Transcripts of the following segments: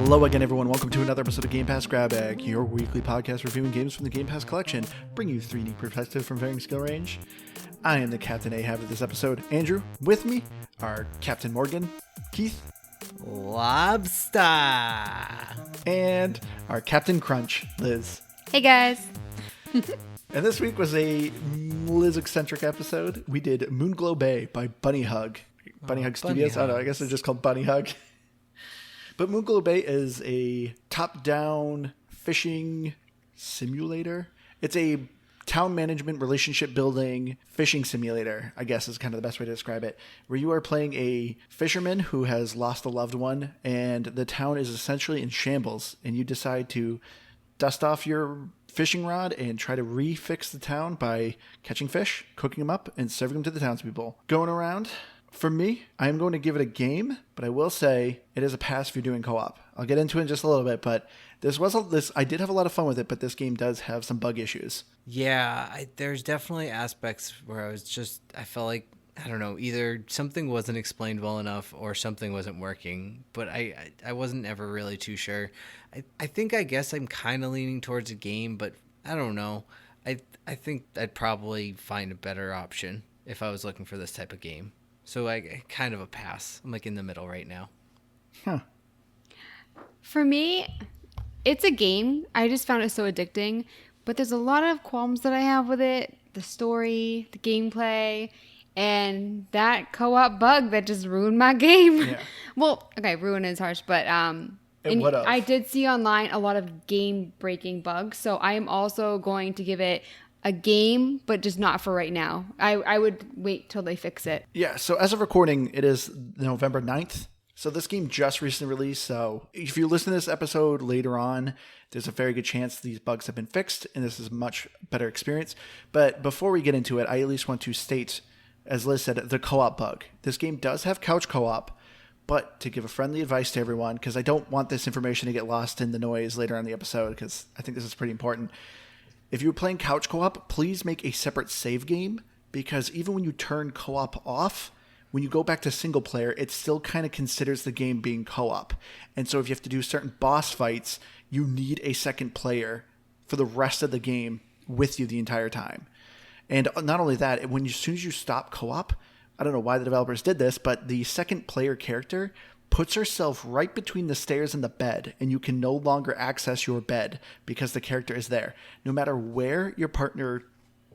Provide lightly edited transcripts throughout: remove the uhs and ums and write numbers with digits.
Hello again, everyone. Welcome to another episode of Game Pass Grab Bag, your weekly podcast reviewing games from the Game Pass collection, bringing you three unique perspectives from varying skill range. I am the Captain Ahab of this episode, Andrew. With me are Captain Morgan, Keith, Lobster, and our Captain Crunch, Liz. Hey guys. And this week was a Liz-eccentric episode. We did Moonglow Bay by BunnyHug. BunnyHug Studios? I don't know, I guess they're just called BunnyHug. But Moonglow Bay is a top-down fishing simulator. It's a town management, relationship building, fishing simulator, I guess is kind of the best way to describe it, where you are playing a fisherman who has lost a loved one, and the town is essentially in shambles, and you decide to dust off your fishing rod and try to refix the town by catching fish, cooking them up, and serving them to the townspeople. Going around, for me, I'm going to give it a game, but I will say it is a pass if you're doing co-op. I'll get into it in just a little bit, but I did have a lot of fun with it, but this game does have some bug issues. Yeah, there's definitely aspects where I felt like, I don't know, either something wasn't explained well enough or something wasn't working, but I wasn't ever really too sure. I guess I'm kind of leaning towards a game, but I don't know. I think I'd probably find a better option if I was looking for this type of game. So I kind of a pass. I'm like in the middle right now. Huh. For me, it's a game. I just found it so addicting, but there's a lot of qualms that I have with it. The story, the gameplay, and that co-op bug that just ruined my game. Yeah. Well, okay, ruin is harsh, but I did see online a lot of game-breaking bugs, so I am also going to give it a game, but just not for right now. I would wait till they fix it. Yeah, so as of recording, it is November 9th. So this game just recently released, so if you listen to this episode later on, there's a very good chance these bugs have been fixed, and this is a much better experience. But before we get into it, I at least want to state, as Liz said, the co-op bug. This game does have couch co-op, but to give a friendly advice to everyone, because I don't want this information to get lost in the noise later on in the episode, because I think this is pretty important. If you're playing couch co-op, please make a separate save game, because even when you turn co-op off, when you go back to single player, it still kind of considers the game being co-op. And so if you have to do certain boss fights, you need a second player for the rest of the game with you the entire time. And not only that, as soon as you stop co-op, I don't know why the developers did this, but the second player character puts herself right between the stairs and the bed, and you can no longer access your bed because the character is there. No matter where your partner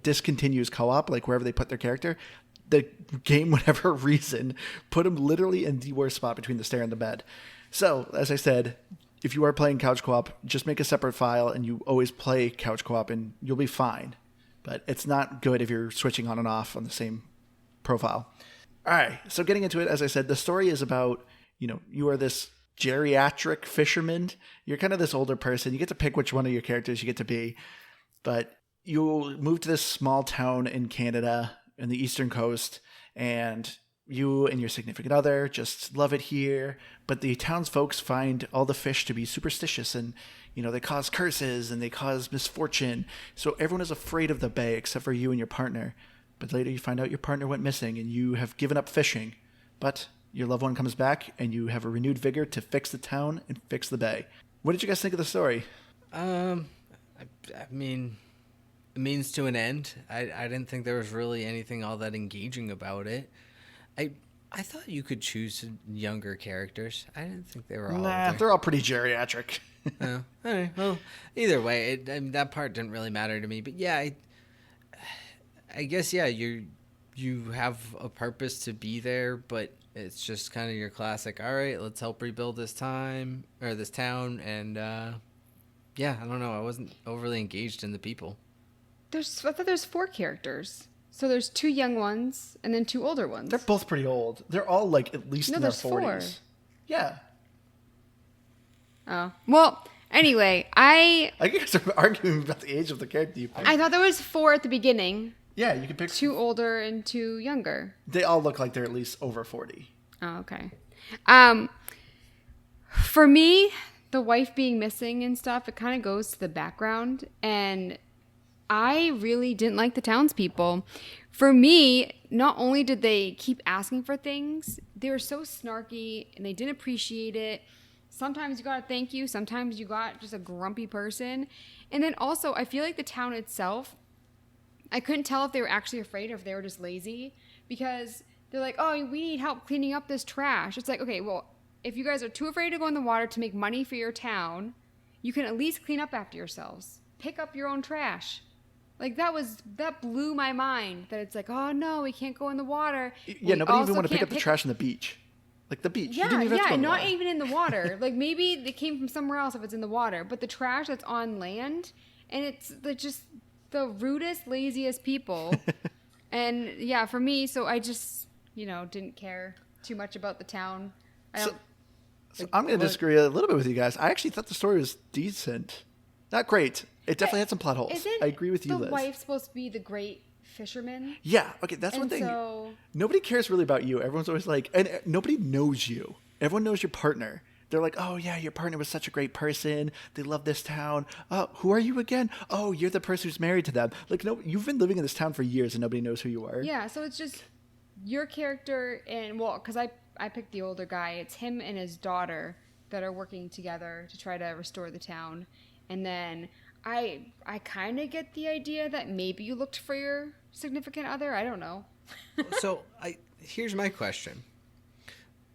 discontinues co-op, like wherever they put their character, the game, whatever reason, put them literally in the worst spot between the stair and the bed. So, as I said, if you are playing couch co-op, just make a separate file and you always play couch co-op and you'll be fine. But it's not good if you're switching on and off on the same profile. All right, so getting into it, as I said, the story is about, you are this geriatric fisherman. You're kind of this older person. You get to pick which one of your characters you get to be. But you move to this small town in Canada, in the eastern coast, and you and your significant other just love it here. But the townsfolk find all the fish to be superstitious, and they cause curses and they cause misfortune. So everyone is afraid of the bay except for you and your partner. But later you find out your partner went missing and you have given up fishing. But your loved one comes back and you have a renewed vigor to fix the town and fix the bay. What did you guys think of the story? I mean, a means to an end. I didn't think there was really anything all that engaging about it. I thought you could choose younger characters. I didn't think they were all older. They're all pretty geriatric. Oh, all right. Well, either way, that part didn't really matter to me. But yeah, I guess, yeah, you have a purpose to be there, but it's just kind of your classic, all right, let's help rebuild this town, and yeah, I don't know, I wasn't overly engaged in the people. I thought there's 4 characters. So there's 2 young ones and then 2 older ones. They're both pretty old. They're all like at least in their 40s. 4. Yeah. Oh. Well, anyway, I guess we're arguing about the age of the character you picked. I thought there was 4 at the beginning. Yeah, you can pick 2 older and 2 younger. They all look like they're at least over 40. Oh, okay. For me, the wife being missing and stuff, it kind of goes to the background, and I really didn't like the townspeople. For me, not only did they keep asking for things, they were so snarky and they didn't appreciate it. Sometimes you got a thank you. Sometimes you got just a grumpy person. And then also, I feel like the town itself, I couldn't tell if they were actually afraid or if they were just lazy, because they're like, oh, we need help cleaning up this trash. It's like, okay, well, if you guys are too afraid to go in the water to make money for your town, you can at least clean up after yourselves. Pick up your own trash. Like, that blew my mind, that it's like, oh no, we can't go in the water. Yeah, We nobody even also want to pick can't up the trash on the beach. Like the beach. You Yeah, didn't even have to go in the not water. even in the water. Like, maybe they came from somewhere else if it's in the water, but the trash that's on land, and it's just the rudest, laziest people. And yeah, for me, so I just, didn't care too much about the town. So I'm going to disagree a little bit with you guys. I actually thought the story was decent. Not great. It definitely had some plot holes. Isn't I agree with you, the Liz. wife supposed to be the great fisherman? Yeah, okay, that's one And thing. so- Nobody cares really about you. Everyone's always like, and nobody knows you. Everyone knows your partner. They're like, oh yeah, your partner was such a great person. They love this town. Who are you again? Oh, you're the person who's married to them. Like, no, you've been living in this town for years and nobody knows who you are. Yeah, so it's just your character, and because I picked the older guy. It's him and his daughter that are working together to try to restore the town. And then I kind of get the idea that maybe you looked for your significant other. I don't know. So here's my question.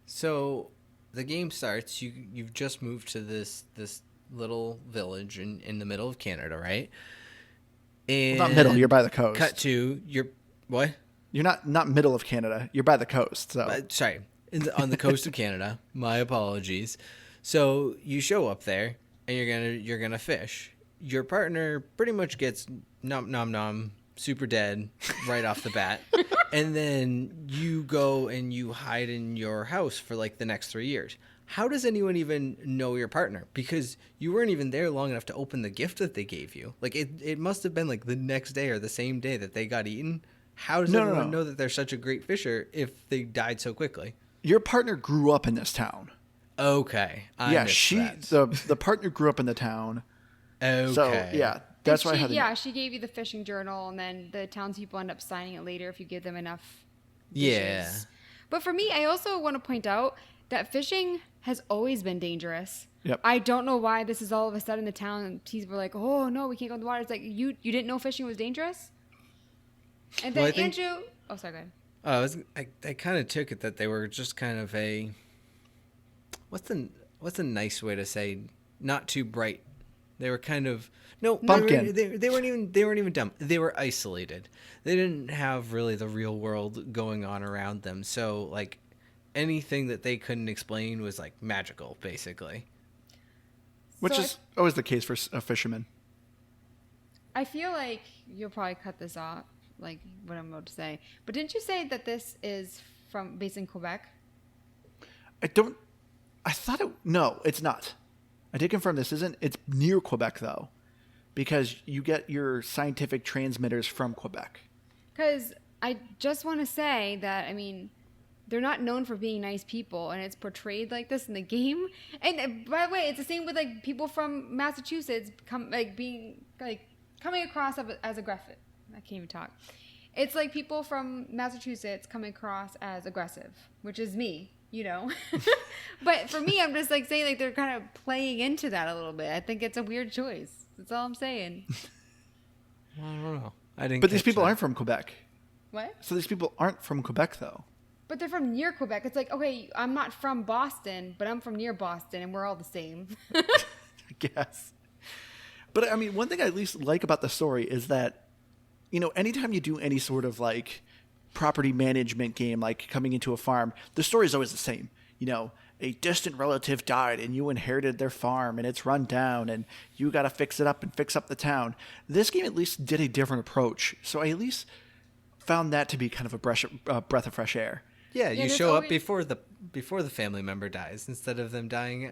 So the game starts. You've just moved to this little village in the middle of Canada, right? And Not middle, you're by the coast. Cut to your what? You're not middle of Canada. You're by the coast. So Sorry, on the coast of Canada. My apologies. So you show up there and you're gonna fish. Your partner pretty much gets nom super dead right off the bat, and then you go and you hide in your house for like the next 3 years. How does anyone even know your partner? Because you weren't even there long enough to open the gift that they gave you. Like it must have been like the next day or the same day that they got eaten. How does everyone know that they're such a great fisher if they died so quickly? your partner grew up in this town. Okay. Yeah, the partner grew up in the town. Okay. So yeah, that's why I had. Yeah, she gave you the fishing journal, and then the townspeople end up signing it later if you give them enough. Yeah. Dishes. But for me, I also want to point out that fishing has always been dangerous. Yep. I don't know why this is all of a sudden the town and people were like, oh no, we can't go in the water. It's like you didn't know fishing was dangerous. And then Andrew, oh sorry, go ahead. I kind of took it that they were just kind of a what's a nice way to say not too bright. They were kind of bumpkin. They weren't even dumb. They were isolated. They didn't have really the real world going on around them. So like anything that they couldn't explain was like magical, basically. Which So is always the case for a fisherman. I feel like you'll probably cut this off, like what I'm about to say. But didn't you say that this is based in Quebec? I thought no, it's not. I did confirm this isn't. It's near Quebec though, because you get your scientific transmitters from Quebec. Because I just want to say that, I mean, they're not known for being nice people, and it's portrayed like this in the game. And by the way, it's the same with like people from Massachusetts coming across as aggressive. I can't even talk. It's like people from Massachusetts coming across as aggressive, which is me, you know. But for me, I'm just like saying like they're kind of playing into that a little bit. I think it's a weird choice. That's all I'm saying. I don't know. I didn't. But these people aren't from Quebec. What? So these people aren't from Quebec though. But they're from near Quebec. It's like, okay, I'm not from Boston, but I'm from near Boston, and we're all the same. I guess. But I mean, one thing I at least like about the story is that, you know, anytime you do any sort of like property management game, like coming into a farm, the story is always the same. You know, a distant relative died and you inherited their farm and it's run down and you got to fix it up and fix up the town. This game at least did a different approach. So I at least found that to be kind of a breath of fresh air. Yeah, Yeah, you there's show up always- before the family member dies instead of them dying.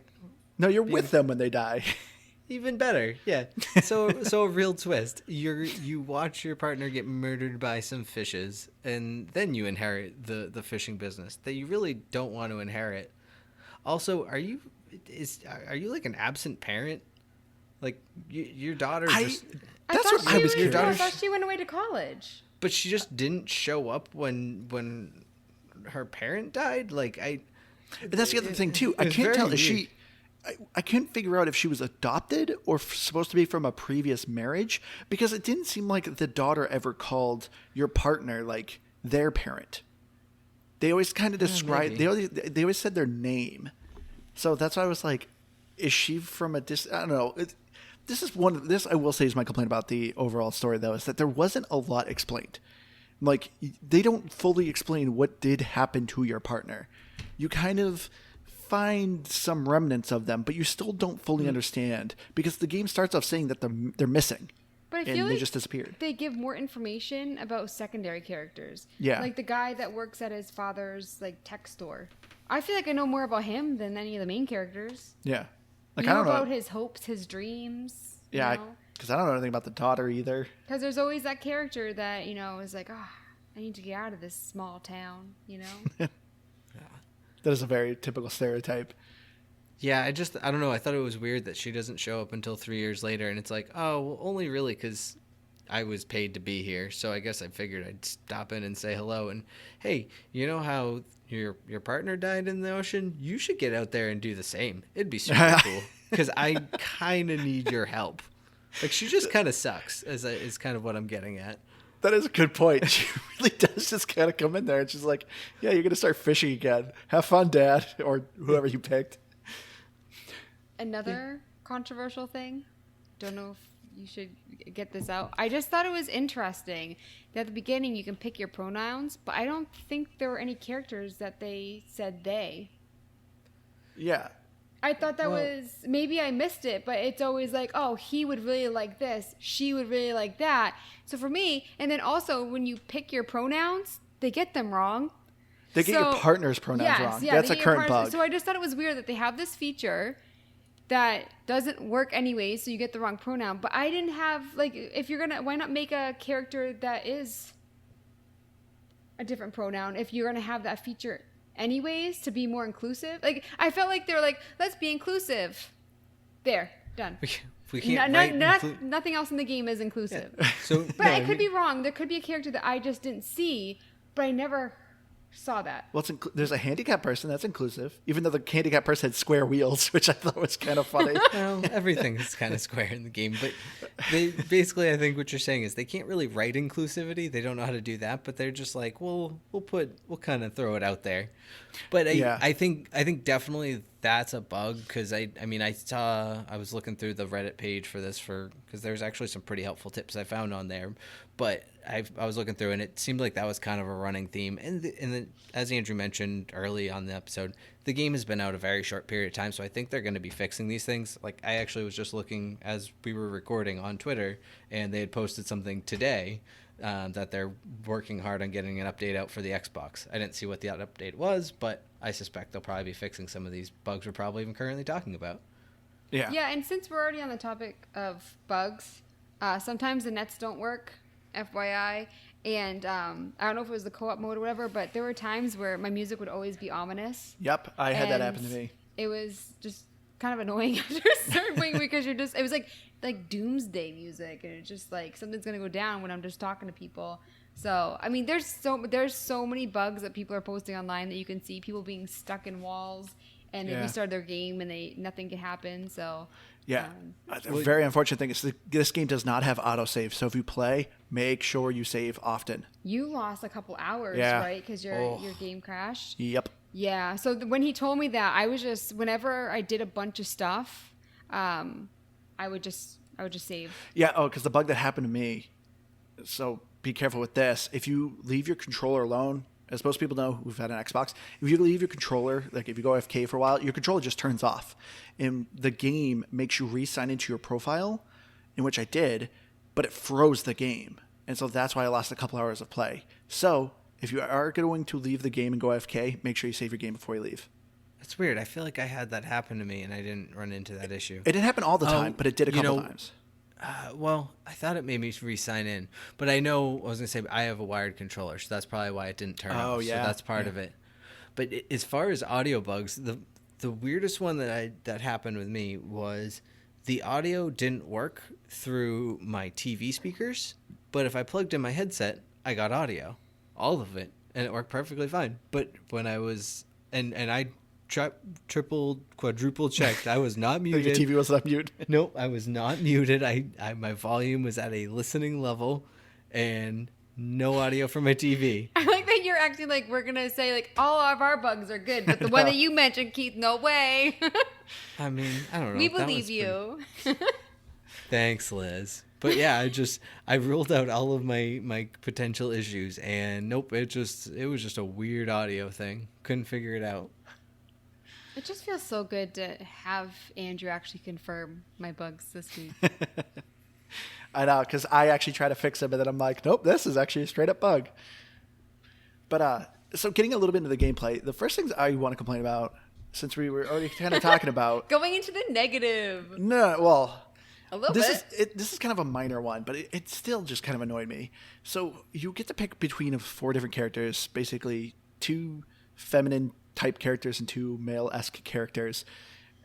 No, you're with them when they die. Even better, yeah. So a real twist. You watch your partner get murdered by some fishes, and then you inherit the fishing business that you really don't want to inherit. Also, are you like an absent parent? Like your daughter just, That's what I was I curious. thought she went away to college. but she just didn't show up when her parent died. Like But that's the other thing too. I it's can't tell. very Is weird. she? I couldn't figure out if she was adopted or supposed to be from a previous marriage, because it didn't seem like the daughter ever called your partner like their parent. They always kind of described. They always said their name, so that's why I was like, is she from a I don't know. This I will say is my complaint about the overall story, though, is that there wasn't a lot explained. Like, they don't fully explain what did happen to your partner. You kind of find some remnants of them, but you still don't fully understand, because the game starts off saying that they're missing. But I feel and they like just disappeared. They give more information about secondary characters. Yeah. Like the guy that works at his father's like tech store. I feel like I know more about him than any of the main characters. Yeah. Like, you I know don't know about his hopes, his dreams. Yeah, because I don't know anything about the daughter either. Because there's always that character that, is like, I need to get out of this small town, That is a very typical stereotype. Yeah, I don't know. I thought it was weird that she doesn't show up until 3 years later, and it's like, oh, well, only really because I was paid to be here, so I guess I figured I'd stop in and say hello. And hey, you know how your partner died in the ocean? You should get out there and do the same. It'd be super cool, because I kind of need your help. Like, she just kind of sucks, is kind of what I'm getting at. That is a good point. She really does just kind of come in there and she's like, yeah, you're going to start fishing again. Have fun, Dad, or whoever you picked. Another controversial thing, don't know if you should get this out. I just thought it was interesting that at the beginning you can pick your pronouns, but I don't think there were any characters that they said they. Yeah. I thought that was, maybe I missed it, but it's always like, oh, he would really like this, she would really like that. So for me, and then also when you pick your pronouns, they get them wrong. They get your partner's pronouns wrong. Yeah, that's a current bug. So I just thought it was weird that they have this feature that doesn't work anyway, so you get the wrong pronoun. But I didn't have, like, if you're gonna, why not make a character that is a different pronoun if you're gonna have that feature anyways to be more inclusive? Like, I felt like they were like, let's be inclusive. There, done. We can't nothing else in the game is inclusive. Yeah. So, but I could be wrong. There could be a character that I just didn't see, but I never saw that. Well, there's a handicapped person that's inclusive, even though the handicapped person had square wheels, which I thought was kind of funny. Well, everything is kind of square in the game, but they basically, I think what you're saying is they can't really write inclusivity. They don't know how to do that, but they're just like, well, we'll kind of throw it out there. But I think definitely that's a bug, because I was looking through the Reddit page for this because there's actually some pretty helpful tips I found on there, but I was looking through and it seemed like that was kind of a running theme. And as Andrew mentioned early on the episode, the game has been out a very short period of time, so I think they're going to be fixing these things. Like, I actually was just looking as we were recording on Twitter, and they had posted something today that they're working hard on getting an update out for the Xbox. I didn't see what the update was, but I suspect they'll probably be fixing some of these bugs we're probably even currently talking about. Yeah. Yeah, and since we're already on the topic of bugs, sometimes the nets don't work, FYI. And I don't know if it was the co-op mode or whatever, but there were times where my music would always be ominous. Yep, I had that happen to me. It was just kind of annoying after a certain point, because it was like doomsday music, and it's just like something's gonna go down when I'm just talking to people. So I mean, there's so many bugs that people are posting online that you can see people being stuck in walls, and they restart their game and nothing can happen. So yeah, a very unfortunate thing is this game does not have autosave. So if you play, make sure you save often. You lost a couple hours, right? Because your game crashed. Yep. Yeah. So when he told me that, I was just, whenever I did a bunch of stuff, I would just save. Yeah. Oh, because the bug that happened to me. So be careful with this. If you leave your controller alone, as most people know who've had an Xbox, if you leave your controller, like if you go AFK for a while, your controller just turns off. And the game makes you re-sign into your profile, in which I did, but it froze the game. And so that's why I lost a couple hours of play. So if you are going to leave the game and go AFK, make sure you save your game before you leave. That's weird. I feel like I had that happen to me and I didn't run into that issue. It didn't happen all the time, but it did a couple times. Well, I thought it made me re-sign in, but I know, I was going to say, I have a wired controller, so that's probably why it didn't turn off. Yeah. So that's part of it. But as far as audio bugs, the weirdest one that happened with me was the audio didn't work through my TV speakers, but if I plugged in my headset, I got audio, all of it, and it worked perfectly fine. But when I was, and I triple, quadruple checked. I was not Your muted. TV was on mute. Nope, I was not muted. My volume was at a listening level, and no audio from my TV. I like that you're acting like we're gonna say like all of our bugs are good, but the one that you mentioned, Keith, no way. I mean, I don't know. We That believe was you. Thanks, Liz. But yeah, I ruled out all of my potential issues, and nope, it was just a weird audio thing. Couldn't figure it out. It just feels so good to have Andrew actually confirm my bugs this week. I know, because I actually try to fix it, but then I'm like, nope, this is actually a straight up bug. But so getting a little bit into the gameplay, the first things I want to complain about, since we were already kind of talking about Going into the negative. no, well, A little this bit. this is kind of a minor one, but it still just kind of annoyed me. So you get to pick between 4 different characters, basically 2 feminine type characters and 2 male-esque characters.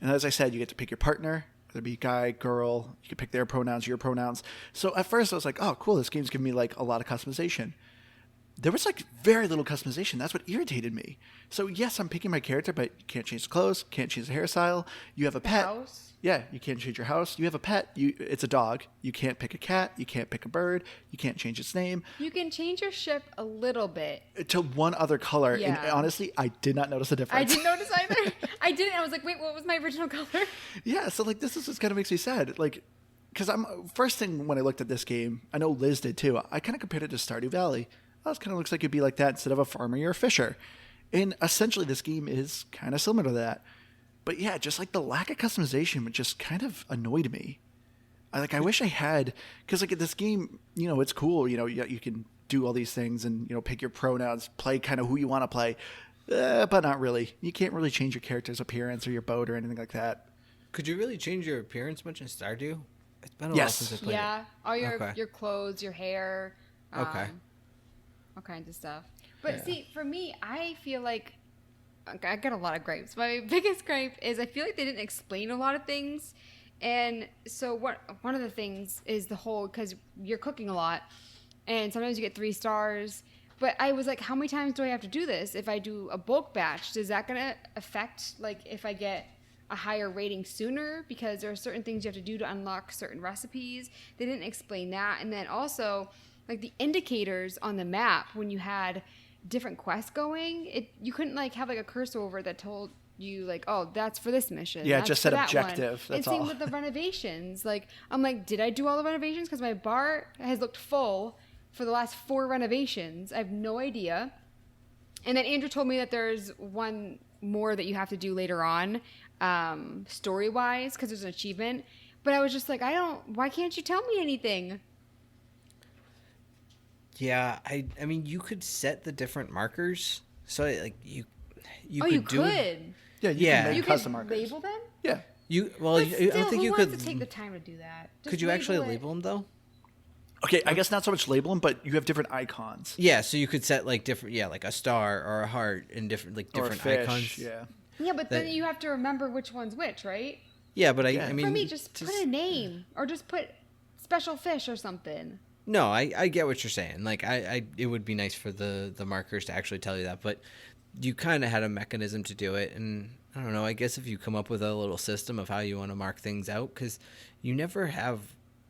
And as I said, you get to pick your partner, whether it be guy, girl. You can pick their pronouns, your pronouns. So at first I was like, oh, cool, this game's giving me like a lot of customization. There was like very little customization. That's what irritated me. So yes, I'm picking my character, but you can't change the clothes, can't change the hairstyle. You have a pet. House. Yeah, you can't change your house. You have a pet. It's a dog. You can't pick a cat. You can't pick a bird. You can't change its name You can change your ship a little bit. to one other color. And Yeah. honestly, I did not notice a difference. I didn't notice either. I didn't. I was like, wait, what was my original color? Yeah, so like this is just kind of makes me sad. Like, because I'm first thing when I looked at this game, I know Liz did too. I kind of compared it to Stardew Valley. Oh, this kind of looks like it'd be like that instead of a farmer, you're a fisher. And essentially, this game is kind of similar to that. But yeah, just like the lack of customization, which just kind of annoyed me. I wish I had, because like this game, it's cool. You can do all these things and pick your pronouns, play kind of who you want to play, but not really. You can't really change your character's appearance or your boat or anything like that. Could you really change your appearance much in Stardew? It's been a while Yes. since I played Yeah, all your Okay. your clothes, your hair, Okay. all kinds of stuff. But Yeah. see, for me, I feel like I got a lot of gripes. My biggest gripe is I feel like they didn't explain a lot of things, and so one of the things is the whole because you're cooking a lot, and sometimes you get 3 stars. But I was like, how many times do I have to do this? If I do a bulk batch, is that gonna affect like if I get a higher rating sooner? Because there are certain things you have to do to unlock certain recipes. They didn't explain that, and then also like the indicators on the map when you had different quests going, you couldn't like have like a cursor over that told you like, oh, that's for this mission. Yeah, it that's just for said that objective, one. that's and same all. with the renovations. Like I'm like, did I do all the renovations? Because my bar has looked full for the last 4 renovations. I have no idea. And then Andrew told me that there's one more that you have to do later on, story wise, because there's an achievement. But I was just like, why can't you tell me anything? Yeah, I mean, you could set the different markers. So like you Oh, could you do could. Yeah, Yeah. can make You custom could markers. label them? Yeah. Well, But I still, don't think who you wants could. to take the time to do that? Just Could you actually it. label them though? Okay, I guess not so much label them, but you have different icons. Yeah, so you could set like different, like a star or a heart and different Or a different fish, icons. yeah. Yeah, but then that- you have to remember which one's which, right? Yeah, but Yeah. I mean, For me, just put a name or just put special fish or something. No, I get what you're saying. Like it would be nice for the markers to actually tell you that, but you kind of had a mechanism to do it, and I don't know. I guess if you come up with a little system of how you want to mark things out, because you never have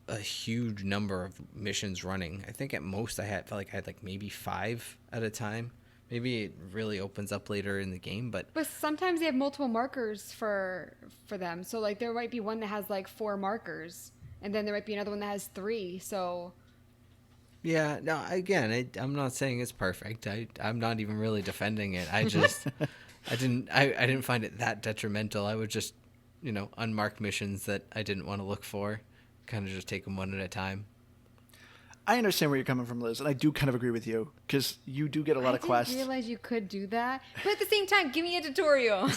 a huge number of missions running. I think at most I had like maybe 5 at a time. Maybe it really opens up later in the game, but But sometimes they have multiple markers for them. So like there might be one that has like 4 markers, and then there might be another one that has 3. So yeah, no. Again, I'm not saying it's perfect. I'm not even really defending it. I just I didn't find it that detrimental. I would just unmarked missions that I didn't want to look for, kind of just take them one at a time. I understand where you're coming from, Liz, and I do kind of agree with you because you do get a lot of quests. I didn't realize you could do that. But at the same time, give me a tutorial.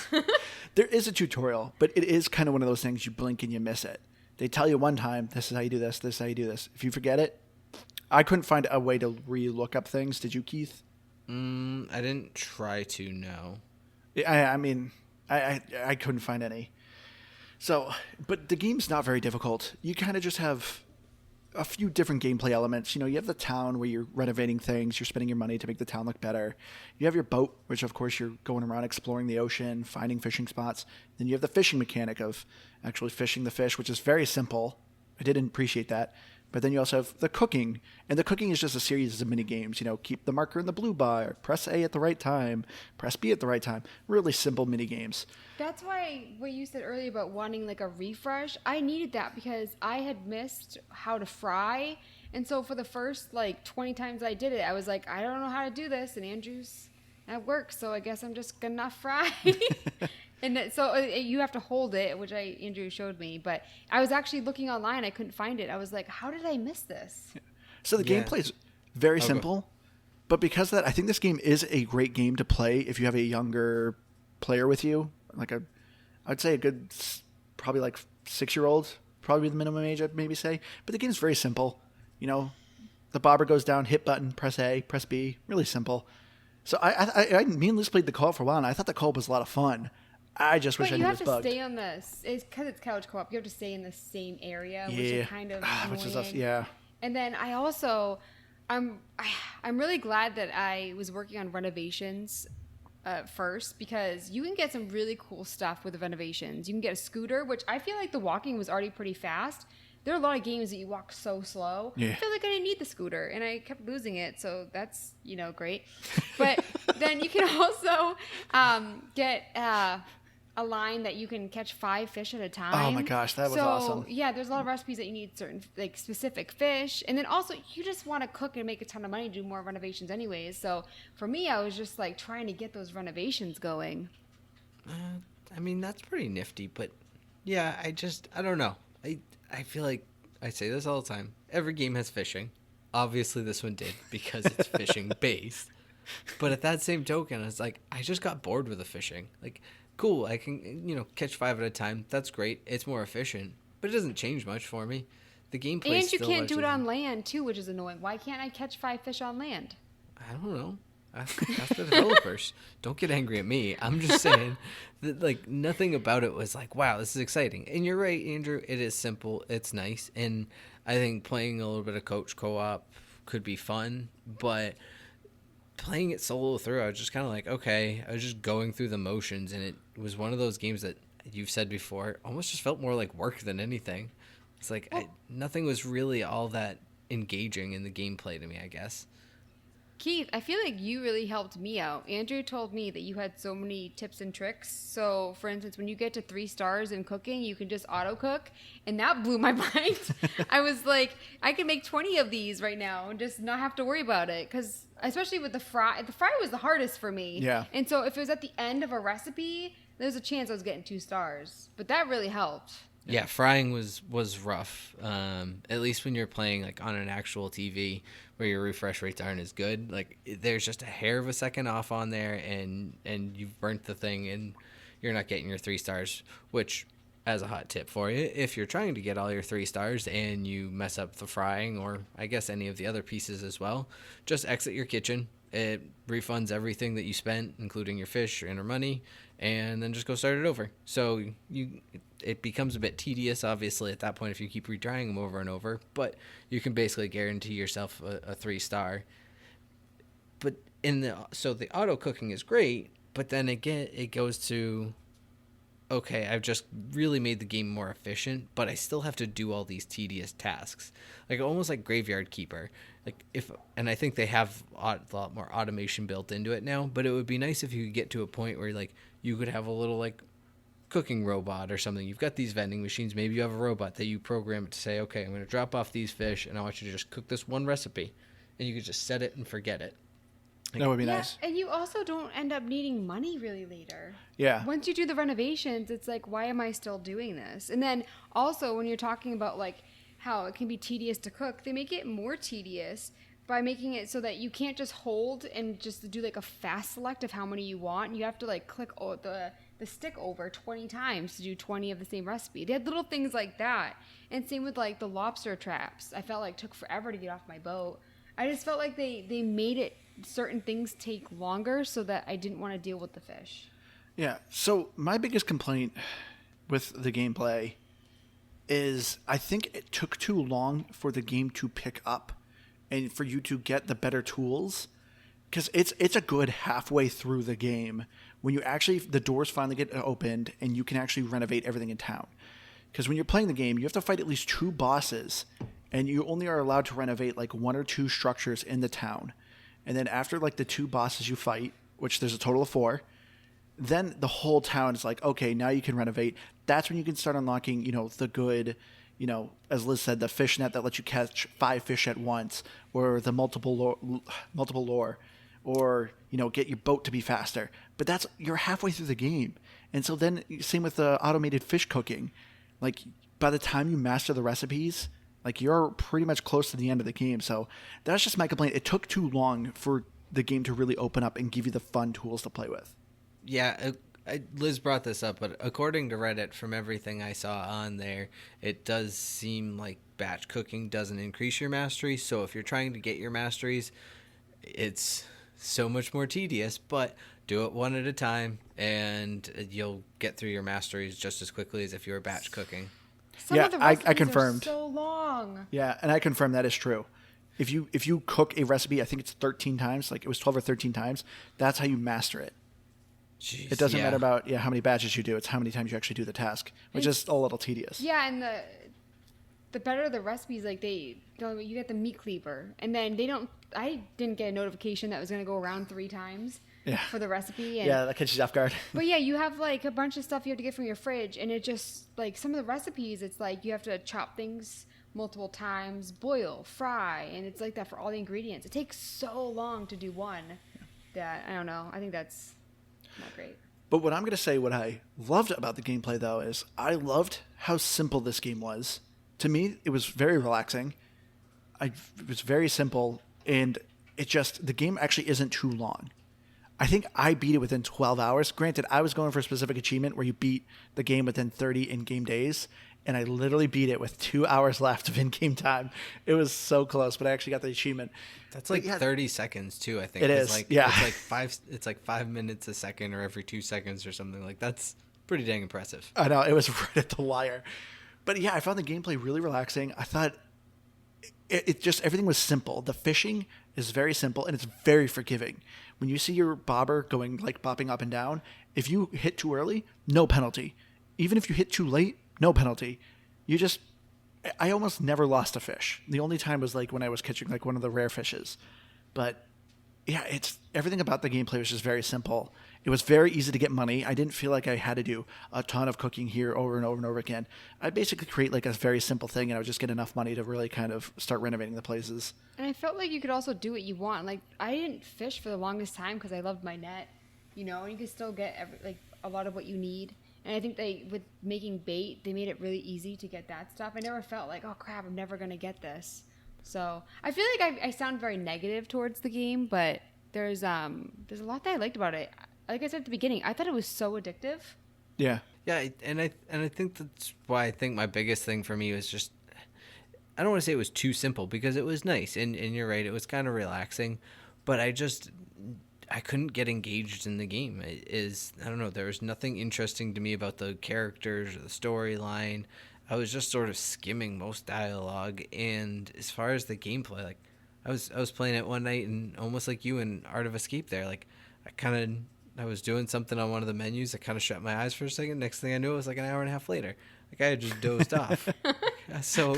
There is a tutorial, but it is kind of one of those things you blink and you miss it. They tell you one time, this is how you do this is how you do this. If you forget it, I couldn't find a way to re-look up things. Did you, Keith? I didn't try to, no. I mean, I couldn't find any. So, but the game's not very difficult. You kind of just have a few different gameplay elements. You know, you have the town where you're renovating things, you're spending your money to make the town look better. You have your boat, which of course you're going around exploring the ocean, finding fishing spots. Then you have the fishing mechanic of actually fishing the fish, which is very simple. I didn't appreciate that. But then you also have the cooking, and the cooking is just a series of mini games. You know, keep the marker in the blue bar, press A at the right time, press B at the right time. Really simple mini games. That's why what you said earlier about wanting like a refresh, I needed that because I had missed how to fry. And so for the first like 20 times I did it, I was like, I don't know how to do this. And Andrew's at work, so I guess I'm just gonna fry. You have to hold it, which Andrew showed me. But I was actually looking online. I couldn't find it. I was like, how did I miss this? So the gameplay is very simple. But because of that, I think this game is a great game to play if you have a younger player with you. I'd say a good, probably like 6-year-old, probably the minimum age I'd maybe say. But the game's very simple. You know, the bobber goes down, hit button, press A, press B. Really simple. So me and Liz played the co-op for a while, and I thought the co-op was a lot of fun. I just wish I knew it was bugged. But you have to stay on it's because it's couch co-op. You have to stay in the same area, which is kind of annoying. And then I also, I'm really glad that I was working on renovations first because you can get some really cool stuff with the renovations. You can get a scooter, which I feel like the walking was already pretty fast. There are a lot of games that you walk so slow. Yeah. I feel like I didn't need the scooter, and I kept losing it, so that's, great. But then you can also get a line that you can catch 5 fish at a time. Oh my gosh, that was awesome. Yeah, there's a lot of recipes that you need certain specific fish. And then also you just want to cook and make a ton of money to do more renovations anyways. So for me, I was just like trying to get those renovations going. I mean, that's pretty nifty, but yeah, I don't know. I feel like I say this all the time. Every game has fishing. Obviously this one did because it's fishing based. But at that same token, it's like I just got bored with the fishing. Like, cool, I can, catch 5 at a time. That's great. It's more efficient. But it doesn't change much for me. The gameplay And you can't do it on land, too, which is annoying. Why can't I catch 5 fish on land? I don't know. Ask the developers. Don't get angry at me. I'm just saying that, nothing about it was like, wow, this is exciting. And you're right, Andrew. It is simple. It's nice. And I think playing a little bit of coach co-op could be fun. But playing it solo through, I was just kind of like, okay, I was just going through the motions, and it was one of those games that you've said before, almost just felt more like work than anything. It's like nothing was really all that engaging in the gameplay to me, I guess. Keith, I feel like you really helped me out. Andrew told me that you had so many tips and tricks. So, for instance, when you get to 3 stars in cooking, you can just auto cook, and that blew my mind. I was like, I can make 20 of these right now and just not have to worry about it. Because especially with the fry was the hardest for me. Yeah. And so if it was at the end of a recipe, there's a chance I was getting 2 stars. But that really helped. Yeah, frying was rough. At least when you're playing on an actual TV where your refresh rates aren't as good. There's just a hair of a second off on there, and you've burnt the thing, and you're not getting your 3 stars. Which, as a hot tip for you, if you're trying to get all your 3 stars and you mess up the frying, or I guess any of the other pieces as well, just exit your kitchen. It refunds everything that you spent, including your fish and your money, and then just go start it over. So it becomes a bit tedious, obviously, at that point if you keep retrying them over and over, but you can basically guarantee yourself a 3-star. But so the auto cooking is great, but then again it goes to, okay, I've just really made the game more efficient, but I still have to do all these tedious tasks, almost like Graveyard Keeper. And I think they have a lot more automation built into it now, but it would be nice if you could get to a point where you could have a little cooking robot or something. You've got these vending machines. Maybe you have a robot that you program it to say, okay, I'm going to drop off these fish, and I want you to just cook this one recipe, and you could just set it and forget it. That would be nice. And you also don't end up needing money really later. Yeah. Once you do the renovations, it's like, why am I still doing this? And then also when you're talking about how it can be tedious to cook, they make it more tedious by making it so that you can't just hold and just do a fast select of how many you want. You have to click the stick over 20 times to do 20 of the same recipe. They had little things like that. And same with the lobster traps. I felt took forever to get off my boat. I just felt like they made it certain things take longer so that I didn't want to deal with the fish. Yeah. So my biggest complaint with the gameplay is I think it took too long for the game to pick up and for you to get the better tools. Because it's a good halfway through the game when you actually, the doors finally get opened and you can actually renovate everything in town. Because when you're playing the game, you have to fight at least 2 bosses, and you only are allowed to renovate like 1 or 2 structures in the town. And then after like the 2 bosses you fight, which there's a total of 4, then the whole town is like, okay, now you can renovate. That's when you can start unlocking, the good, as Liz said, the fish net that lets you catch 5 fish at once, or the multiple lure, or, get your boat to be faster. But you're halfway through the game. And so then same with the automated fish cooking. Like by the time you master the recipes, like you're pretty much close to the end of the game. So that's just my complaint. It took too long for the game to really open up and give you the fun tools to play with. Yeah, Liz brought this up, but according to Reddit, from everything I saw on there, it does seem like batch cooking doesn't increase your mastery. So if you're trying to get your masteries, it's so much more tedious, but do it one at a time and you'll get through your masteries just as quickly as if you were batch cooking. Some of the I recipes confirmed. are so long. Yeah, and I confirm that is true. If you cook a recipe, I think it's 13 times, like it was 12 or 13 times, that's how you master it. Jeez, It doesn't matter about how many batches you do, it's how many times you actually do the task, which is a little tedious. Yeah, and the better the recipes, like you get the meat cleaver, and then I didn't get a notification that was going to go around 3 times for the recipe. And, yeah, that catches you off guard. But yeah, you have like a bunch of stuff you have to get from your fridge, and it just like some of the recipes, it's like you have to chop things multiple times, boil, fry, and it's like that for all the ingredients. It takes so long to do one that I don't know. I think that's not great. But what I'm going to say, what I loved about the gameplay though, is I loved how simple this game was. To me, it was very relaxing. It was very simple, and the game actually isn't too long. I think I beat it within 12 hours. Granted, I was going for a specific achievement where you beat the game within 30 in-game days, and I literally beat it with 2 hours left of in-game time. It was so close, but I actually got the achievement. That's like 30 seconds too, I think. It is, yeah. It's like 5 minutes a second or every 2 seconds or something. Like that's pretty dang impressive. I know, it was right at the wire. But yeah, I found the gameplay really relaxing. I thought it just, everything was simple. The fishing is very simple and it's very forgiving. When you see your bobber going like bopping up and down, if you hit too early, no penalty. Even if you hit too late, no penalty. I almost never lost a fish. The only time was like when I was catching like one of the rare fishes. But yeah, everything about the gameplay was just very simple. It was very easy to get money. I didn't feel like I had to do a ton of cooking here over and over and over again. I'd basically create like a very simple thing and I would just get enough money to really kind of start renovating the places. And I felt like you could also do what you want. Like I didn't fish for the longest time because I loved my net, and you could still get a lot of what you need. And I think with making bait, they made it really easy to get that stuff. I never felt like, oh crap, I'm never going to get this. So I feel like I sound very negative towards the game, but there's a lot that I liked about it. Like I said at the beginning, I thought it was so addictive. Yeah. Yeah, and I think that's why I think my biggest thing for me was just, I don't want to say it was too simple because it was nice and you're right, it was kind of relaxing, but I couldn't get engaged in the game. I don't know, there was nothing interesting to me about the characters or the storyline. I was just sort of skimming most dialogue, and as far as the gameplay, like I was playing it one night and almost like you in Art of Escape there, like I was doing something on one of the menus. I kind of shut my eyes for a second. Next thing I knew, it was like an hour and a half later. Like I had just dozed off. So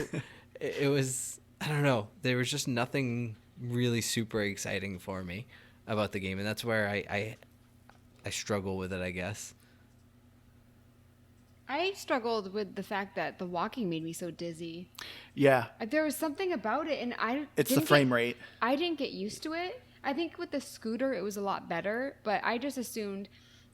it was, I don't know. There was just nothing really super exciting for me about the game. And that's where I struggle with it, I guess. I struggled with the fact that the walking made me so dizzy. Yeah. There was something about it, and It's the frame rate. I didn't get used to it. I think with the scooter, it was a lot better, but I just assumed.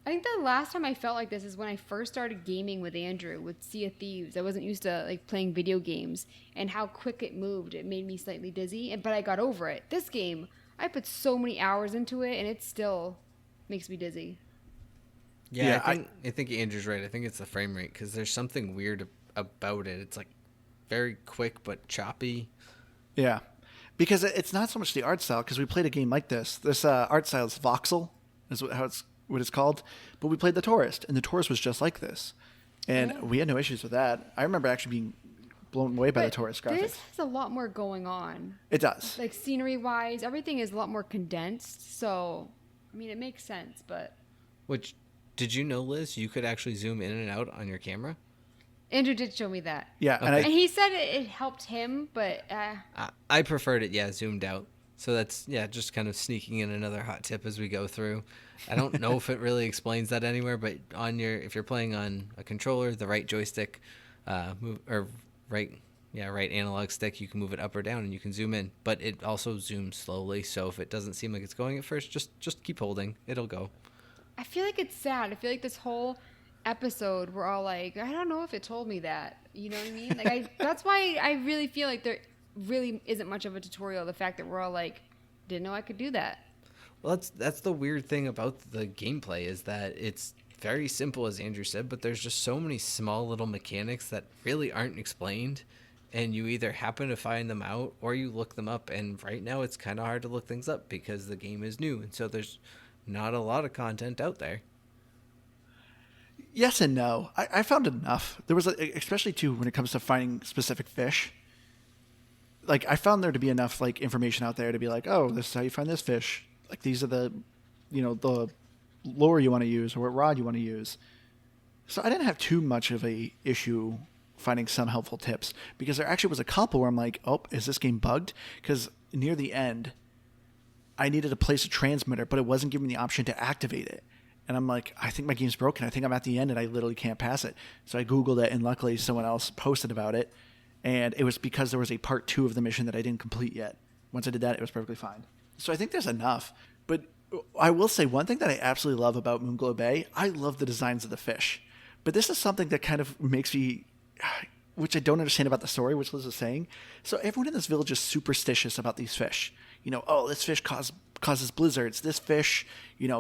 I think the last time I felt like this is when I first started gaming with Andrew with Sea of Thieves. I wasn't used to like playing video games, and how quick it moved. It made me slightly dizzy, but I got over it. This game, I put so many hours into it, and it still makes me dizzy. Yeah, I think Andrew's right. I think it's the frame rate because there's something weird about it. It's like very quick but choppy. Yeah. Because it's not so much the art style, because we played a game like this. This art style is voxel, is what it's called. But we played the Tourist, and the Tourist was just like this. And we had no issues with that. I remember actually being blown away by the But tourist graphics. this has a lot more going on. It does. Like scenery-wise, everything is a lot more condensed. So, I mean, it makes sense, but... Which, did you know, Liz, you could actually zoom in and out on your camera? Andrew did show me that. Yeah, Okay. And he said it helped him, but... I preferred it, zoomed out. So that's, just kind of sneaking in another hot tip as we go through. I don't know if it really explains that anywhere, but if you're playing on a controller, the right joystick, right analog stick, you can move it up or down and you can zoom in. But it also zooms slowly, so if it doesn't seem like it's going at first, just keep holding. It'll go. I feel like it's sad. I feel like this whole episode, we're all like, I don't know if it told me that. You know what I mean? Like, that's why I really feel like there really isn't much of a tutorial. The fact that we're all like, didn't know I could do that. Well, that's the weird thing about the gameplay is that it's very simple, as Andrew said, but there's just so many small little mechanics that really aren't explained, and you either happen to find them out or you look them up. And right now it's kind of hard to look things up because the game is new, and so there's not a lot of content out there. Yes and no. I found enough. There was, especially too, when it comes to finding specific fish. Like, I found there to be enough, like, information out there to be like, oh, this is how you find this fish. Like, these are the lure you want to use or what rod you want to use. So I didn't have too much of a issue finding some helpful tips, because there actually was a couple where I'm like, oh, is this game bugged? Because near the end, I needed to place a transmitter, but it wasn't giving me the option to activate it. And I'm like, I think my game's broken. I think I'm at the end and I literally can't pass it. So I Googled it, and luckily someone else posted about it. And it was because there was a part 2 of the mission that I didn't complete yet. Once I did that, it was perfectly fine. So I think there's enough. But I will say one thing that I absolutely love about Moonglow Bay, I love the designs of the fish. But this is something that kind of makes me, which I don't understand about the story, which Liz was saying. So everyone in this village is superstitious about these fish. Oh, this fish causes blizzards. This fish,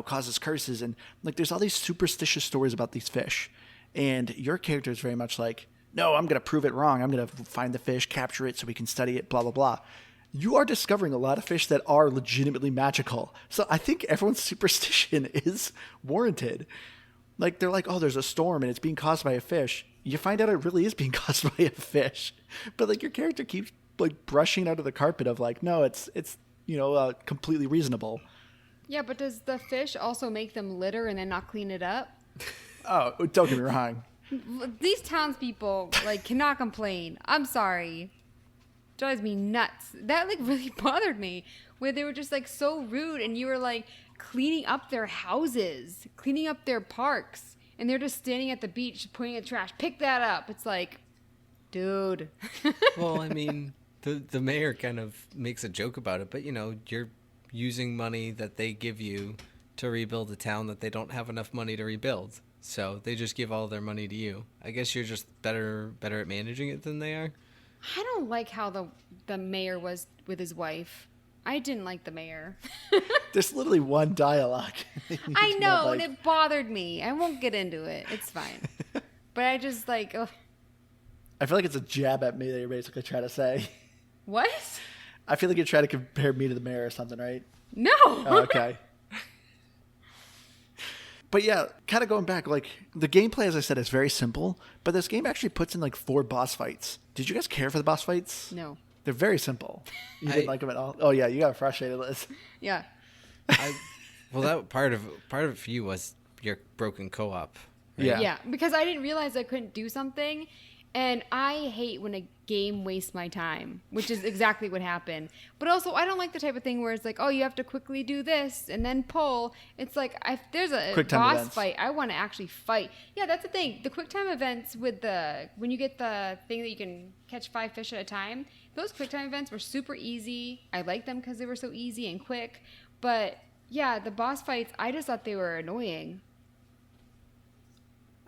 causes curses. And like, there's all these superstitious stories about these fish. And your character is very much like, no, I'm going to prove it wrong. I'm going to find the fish, capture it so we can study it, blah, blah, blah. You are discovering a lot of fish that are legitimately magical. So I think everyone's superstition is warranted. Like, they're like, oh, there's a storm and it's being caused by a fish. You find out it really is being caused by a fish. But like, your character keeps like brushing under the carpet of like, no, it's completely reasonable. Yeah, but does the fish also make them litter and then not clean it up? Oh, don't get me wrong. These townspeople cannot complain. I'm sorry. Drives me nuts. That really bothered me, where they were just so rude, and you were cleaning up their houses, cleaning up their parks, and they're just standing at the beach putting in trash. Pick that up. It's like, dude. Well, I mean, the mayor kind of makes a joke about it, but you're using money that they give you to rebuild a town that they don't have enough money to rebuild. So they just give all their money to you. I guess you're just better at managing it than they are. I don't like how the mayor was with his wife. I didn't like the mayor. There's literally one dialogue. I know, and it bothered me. I won't get into it. It's fine. But I just ugh. I feel like it's a jab at me that you're basically trying to say. What? I feel like you're trying to compare me to the mayor or something, right? No. Oh, okay. But yeah, kind of going back, the gameplay, as I said, is very simple, but this game actually puts in 4 boss fights. Did you guys care for the boss fights? No. They're very simple. You didn't like them at all? Oh yeah, you got frustrated, Liz. Yeah. Well, that part of it for you was your broken co-op. Right? Yeah. Yeah, because I didn't realize I couldn't do something, and I hate when a game wastes my time, which is exactly what happened. But also, I don't like the type of thing where it's like, oh, you have to quickly do this and then pull. It's like, if there's a Quick time boss events. fight, I want to actually fight. Yeah, that's the thing. The quick time events when you get the thing that you can catch 5 fish at a time, those quick time events were super easy. I liked them because they were so easy and quick. But yeah, the boss fights, I just thought they were annoying.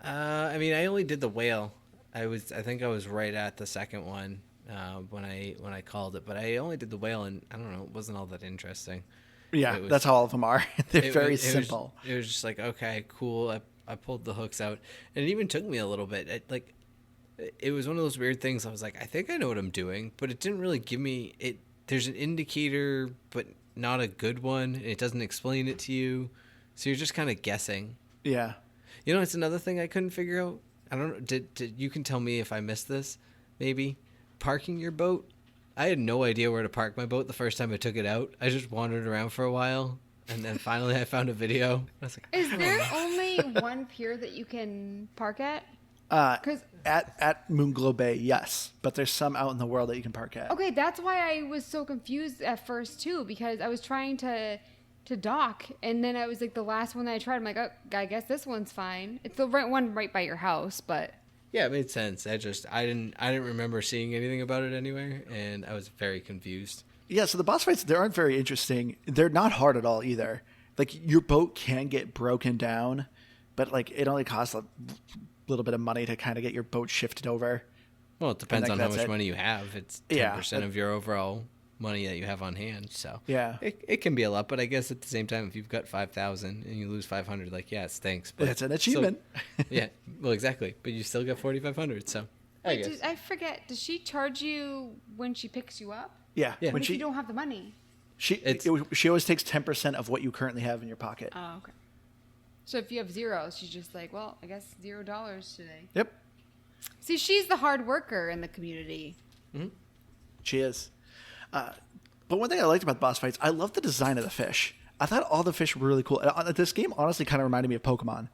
I mean, I only did the whale. I think I was right at the second one when I called it, but I only did the whale, and I don't know, it wasn't all that interesting. Yeah, that's how all of them are. They're very simple. It was just like, okay, cool. I pulled the hooks out, and it even took me a little bit. It was one of those weird things. I was like, I think I know what I'm doing, but it didn't really give me it. There's an indicator, but not a good one. And it doesn't explain it to you, so you're just kind of guessing. Yeah. It's another thing I couldn't figure out. I don't know. Did you can tell me if I missed this? Maybe parking your boat. I had no idea where to park my boat the first time I took it out. I just wandered around for a while, and then finally I found a video. I was like, Is there only one pier that you can park at? Because At Moonglow Bay, yes, but there's some out in the world that you can park at. okay, that's why I was so confused at first too, because I was trying to dock, and then I was like the last one that I tried. I'm like, oh, I guess this one's fine. It's the right one right by your house, but yeah, it made sense. I didn't remember seeing anything about it anywhere, and I was very confused. Yeah, so the boss fights, they aren't very interesting. They're not hard at all either. Like, your boat can get broken down, but like it only costs a little bit of money to kind of get your boat shifted over. Well, it depends on how much it. money you have. It's 10% Yeah. of your overall money that you have on hand. So Yeah. it can be a lot, but I guess at the same time, if you've got 5,000 and you lose 500, like, yeah, it stinks. But It's an achievement. Yeah, well, exactly. But you still got 4,500. So I wait, guess. I forget. Does she charge you when she picks you up? Yeah. Yeah. When If you don't have the money. she always takes 10% of what you currently have in your pocket. Oh, okay. So if you have zero, she's just like, well, I guess $0 today. Yep. See, she's the hard worker in the community. She is. But one thing I liked about the boss fights, I love the design of the fish. I thought all the fish were really cool. This game honestly kind of reminded me of Pokemon.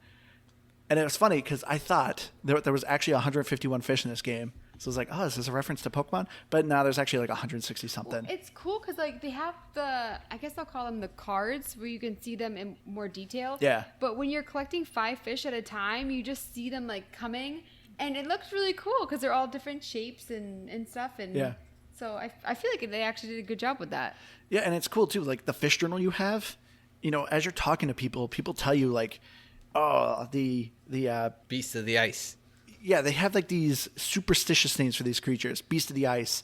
And it was funny because I thought there was actually 151 fish in this game. So I was like, oh, is this a reference to Pokemon? But now there's actually like 160 something. It's cool because like they have the, I guess I'll call them the cards where you can see them in more detail. Yeah. But when you're collecting 5 fish at a time, you just see them like coming, and it looks really cool because they're all different shapes and stuff. And Yeah. So I feel like they actually did a good job with that. Yeah, and it's cool too. Like the fish journal you have, as you're talking to people tell you like, oh, the Beast of the Ice. yeah, they have like these superstitious names for these creatures. Beast of the Ice,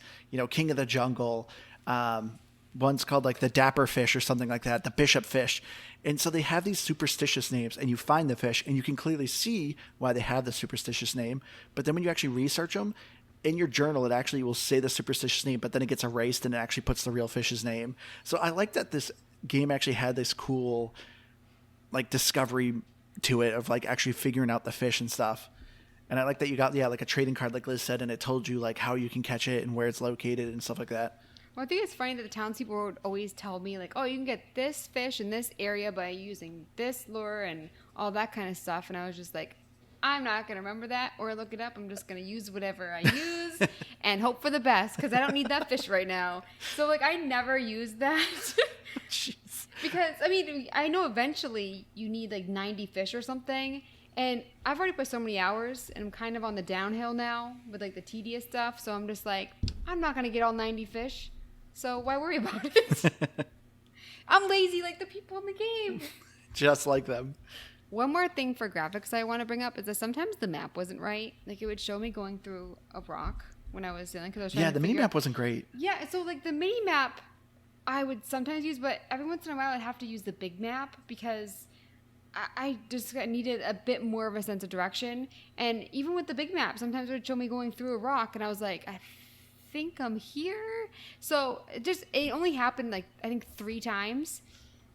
King of the Jungle. One's called like the Dapper Fish or something like that, the Bishop Fish. And so they have these superstitious names, and you find the fish, and you can clearly see why they have the superstitious name. But then when you actually research them, in your journal, it actually will say the superstitious name, but then it gets erased and it actually puts the real fish's name. So I like that this game actually had this cool like discovery to it of like actually figuring out the fish and stuff. And I like that you got like a trading card, like Liz said, and it told you like how you can catch it and where it's located and stuff like that. Well, I think it's funny that the townspeople would always tell me like, oh, you can get this fish in this area by using this lure and all that kind of stuff. And I was just like, I'm not going to remember that or look it up. I'm just going to use whatever I use and hope for the best because I don't need that fish right now. So, like, I never use that. Jeez. Because, I mean, I know eventually you need, like, 90 fish or something. And I've already put so many hours, and I'm kind of on the downhill now with, like, the tedious stuff. So I'm just like, I'm not going to get all 90 fish. So why worry about it? I'm lazy like the people in the game. Just like them. One more thing for graphics I want to bring up is that sometimes the map wasn't right. Like, it would show me going through a rock when I was dealing. Cause I was trying Yeah, to the mini figure map wasn't great. Yeah, so, like, the mini map I would sometimes use, but every once in a while I'd have to use the big map because I just needed a bit more of a sense of direction. And even with the big map, sometimes it would show me going through a rock, and I was like, I think I'm here. So it only happened, like, I think 3 times.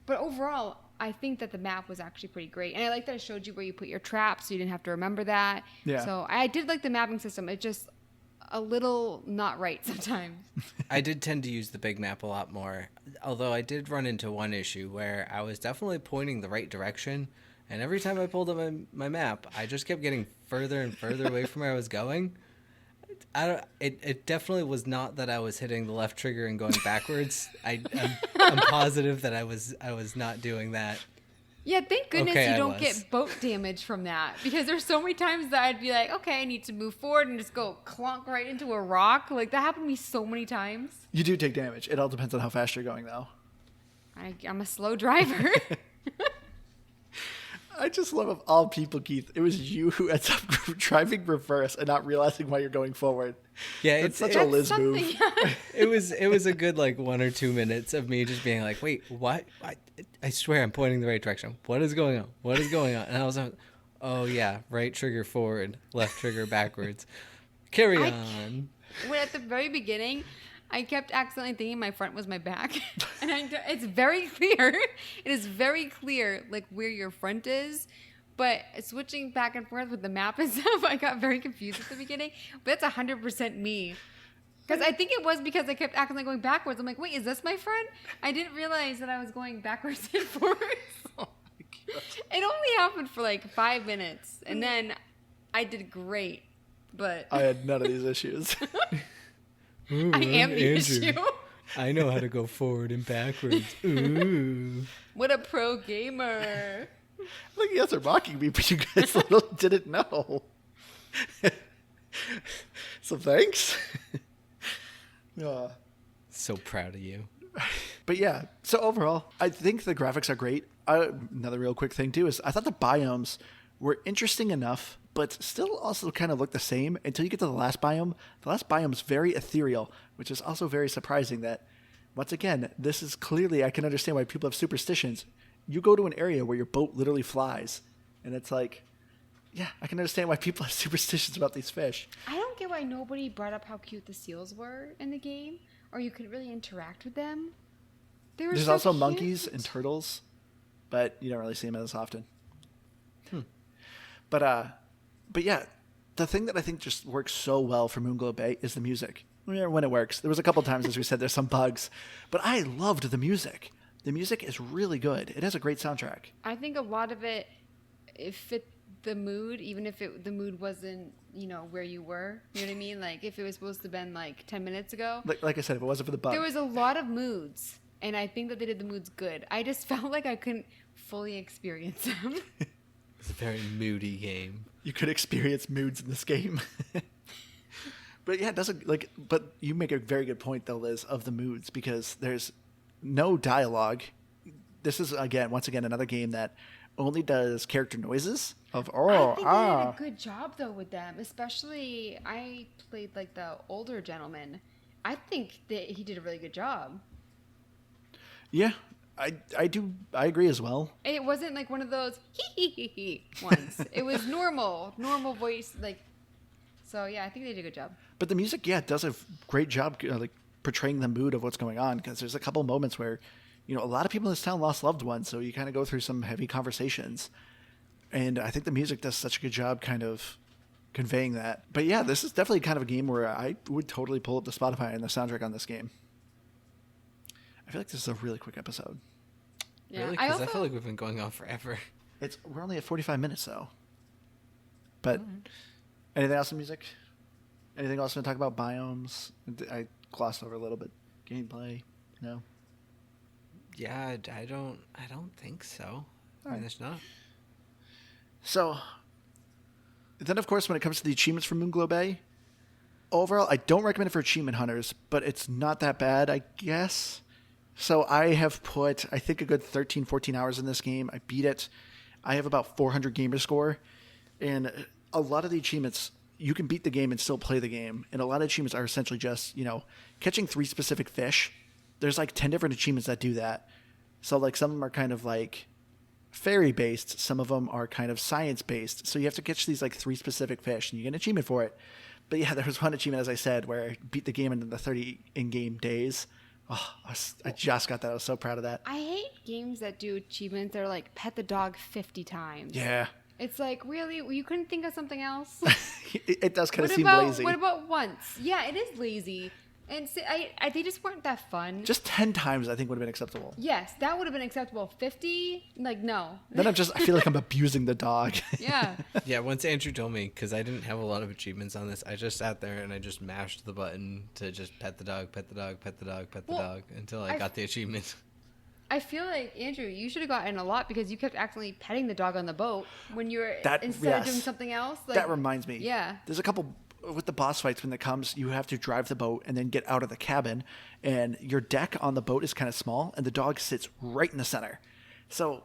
But overall, I think that the map was actually pretty great. And I like that it showed you where you put your traps, so you didn't have to remember that. Yeah. So I did like the mapping system. It just a little not right sometimes. I did tend to use the big map a lot more, although I did run into one issue where I was definitely pointing the right direction, and every time I pulled up my map, I just kept getting further and further away from where I was going. It definitely was not that I was hitting the left trigger and going backwards. I'm positive that I was not doing that. Yeah, thank goodness Okay, you I don't was. get boat damage from that, because there's so many times that I'd be like, okay, I need to move forward and just go clunk right into a rock. Like, that happened to me so many times. You do take damage. It all depends on how fast you're going, though. I'm a slow driver. I just love of all people, Keith. It was you who ends up driving reverse and not realizing why you're going forward. Yeah, That's it's such a Liz move. It was a good like 1 or 2 minutes of me just being like, wait, what? I swear I'm pointing the right direction. What is going on? What is going on? And I was like, oh yeah, right trigger forward, left trigger backwards. Carry on. When at the very beginning, I kept accidentally thinking my front was my back. And it's very clear. It is very clear, like, where your front is. But switching back and forth with the map and stuff, I got very confused at the beginning. But that's 100% me. Because I think it was because I kept acting like going backwards. I'm like, wait, is this my friend? I didn't realize that I was going backwards and forwards. Oh my God. It only happened for like 5 minutes. And then I did great. But I had none of these issues. Ooh, I am the Andrew. issue. I know how to go forward and backwards. Ooh. What a pro gamer. Look, you guys are mocking me, but you guys little didn't know. So thanks. So proud of you. But yeah, so overall, I think the graphics are great. Another real quick thing too is I thought the biomes were interesting enough, but still also kind of look the same until you get to the last biome. The last biome's very ethereal, which is also very surprising that, once again, this is clearly, I can understand why people have superstitions. You go to an area where your boat literally flies, and it's like, yeah, I can understand why people have superstitions about these fish. I don't get why nobody brought up how cute the seals were in the game, or you could really interact with them. They were There's so also cute. monkeys and turtles, but you don't really see them as often. But yeah, the thing that I think just works so well for Moonglow Bay is the music. When it works. There was a couple times, as we said, there's some bugs, but I loved the music. The music is really good. It has a great soundtrack. I think a lot of it fit the mood, even if the mood wasn't, where you were. You know what I mean? Like, if it was supposed to have been, 10 minutes ago. Like I said, if it wasn't for the bug. There was a lot of moods, and I think that they did the moods good. I just felt like I couldn't fully experience them. It's a very moody game. You could experience moods in this game. But yeah, it doesn't but you make a very good point though, Liz, of the moods, because there's no dialogue. This is once again another game that only does character noises of I think they did a good job though with them, especially I played the older gentleman. I think that he did a really good job. Yeah, I agree as well. It wasn't like one of those ones. It was normal voice, So yeah, I think they did a good job. But the music, yeah, does a great job portraying the mood of what's going on, because there's a couple moments where, a lot of people in this town lost loved ones, so you kind of go through some heavy conversations. And I think the music does such a good job kind of conveying that. But yeah, this is definitely kind of a game where I would totally pull up the Spotify and the soundtrack on this game. I feel like this is a really quick episode. Yeah, Really? Because I feel like we've been going on forever. We're only at 45 minutes though. But anything else in music? Anything else to talk about? Biomes? I glossed over a little bit. Gameplay? No. Yeah, I don't think so. I mean, there's not. So, then of course, when it comes to the achievements for Moonglow Bay, overall, I don't recommend it for achievement hunters, but it's not that bad, I guess. So I have put, I think, a good 13, 14 hours in this game. I beat it. I have about 400 gamer score. And a lot of the achievements, you can beat the game and still play the game. And a lot of achievements are essentially just, catching 3 specific fish. There's 10 different achievements that do that. So some of them are kind of fairy based. Some of them are kind of science based. So you have to catch these 3 specific fish and you get an achievement for it. But yeah, there was one achievement, as I said, where I beat the game in the 30 in-game days. Oh, I just got that. I was so proud of that. I hate games that do achievements that are pet the dog 50 times. Yeah. It's really? You couldn't think of something else? It does kind of seem lazy. What about once? Yeah, it is lazy. And they just weren't that fun. Just 10 times, I think, would have been acceptable. Yes, that would have been acceptable. 50? No. Then I feel like I'm abusing the dog. Yeah. Yeah, once Andrew told me, because I didn't have a lot of achievements on this, I just sat there and I just mashed the button to just pet the dog, pet the dog, pet the dog, pet the dog, until I got the achievement. I feel like, Andrew, you should have gotten a lot because you kept accidentally petting the dog on the boat when you were, instead of doing something else. That reminds me. Yeah. There's a couple... With the boss fights, when it comes, you have to drive the boat and then get out of the cabin, and your deck on the boat is kind of small, and the dog sits right in the center. So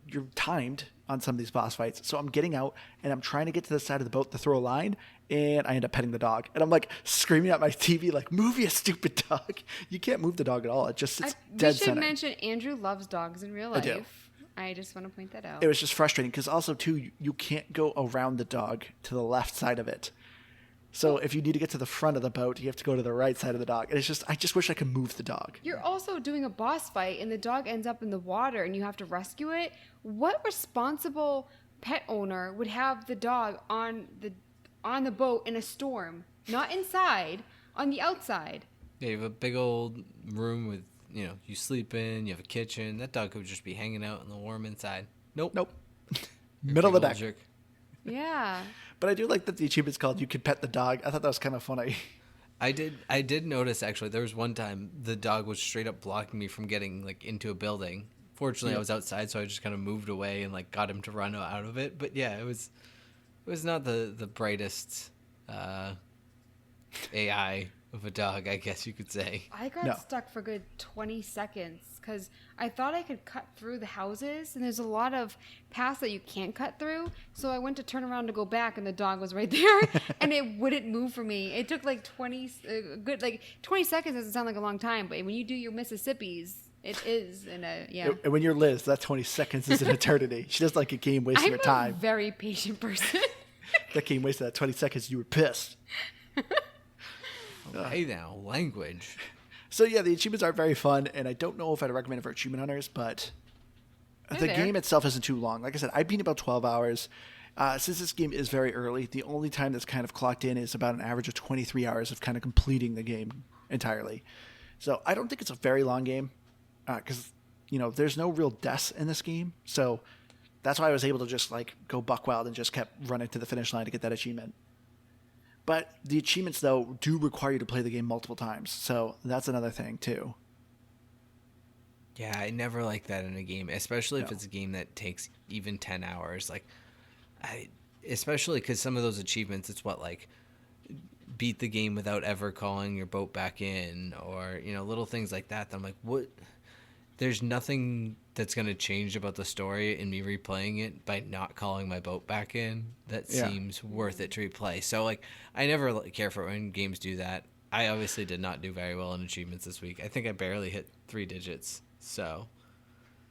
you're timed on some of these boss fights. So I'm getting out and I'm trying to get to the side of the boat to throw a line, and I end up petting the dog. And I'm screaming at my TV, move, you stupid dog. You can't move the dog at all. It just sits dead center. We should mention Andrew loves dogs in real life. I do. I just want to point that out. It was just frustrating because also, too, you can't go around the dog to the left side of it. So if you need to get to the front of the boat, you have to go to the right side of the dog. And I just wish I could move the dog. You're also doing a boss fight and the dog ends up in the water and you have to rescue it. What responsible pet owner would have the dog on the boat in a storm, not inside, on the outside. Yeah, you have a big old room with, you sleep in, you have a kitchen. That dog could just be hanging out in the warm inside. Nope. Middle of the deck. Jerk. Yeah. But I do like that the achievement's called "You Could Pet the Dog." I thought that was kind of funny. I did notice, actually, there was one time the dog was straight up blocking me from getting like into a building. Fortunately, I was outside, so I just kind of moved away and like got him to run out of it. But yeah, it was not the brightest AI of a dog, I guess you could say. I got stuck for a good 20 seconds because I thought I could cut through the houses, and there's a lot of paths that you can't cut through. So I went to turn around to go back, and the dog was right there, and it wouldn't move for me. It took like 20 seconds. Doesn't sound like a long time, but when you do your Mississippi's, it is And when you're Liz, that 20 seconds is an eternity. She doesn't like a game wasting her time. I'm a very patient person. That game wasted that 20 seconds. You were pissed. Hey now, language. So yeah, the achievements are very fun, and I don't know if I'd recommend it for achievement hunters, but the game itself isn't too long. Like I said, I've been about 12 hours. Since this game is very early, the only time that's kind of clocked in is about an average of 23 hours of kind of completing the game entirely. So I don't think it's a very long game, because there's no real deaths in this game. So that's why I was able to just like go buck wild and just kept running to the finish line to get that achievement. But the achievements, though, do require you to play the game multiple times. So that's another thing, too. Yeah, I never like that in a game, especially if it's a game that takes even 10 hours. Like, especially because some of those achievements, it's like beat the game without ever calling your boat back in, or, little things like that. I'm like, what? There's nothing that's going to change about the story in me replaying it by not calling my boat back in that seems worth it to replay. So, like, I never care for when games do that. I obviously did not do very well in achievements this week. I think I barely hit 3 digits. So,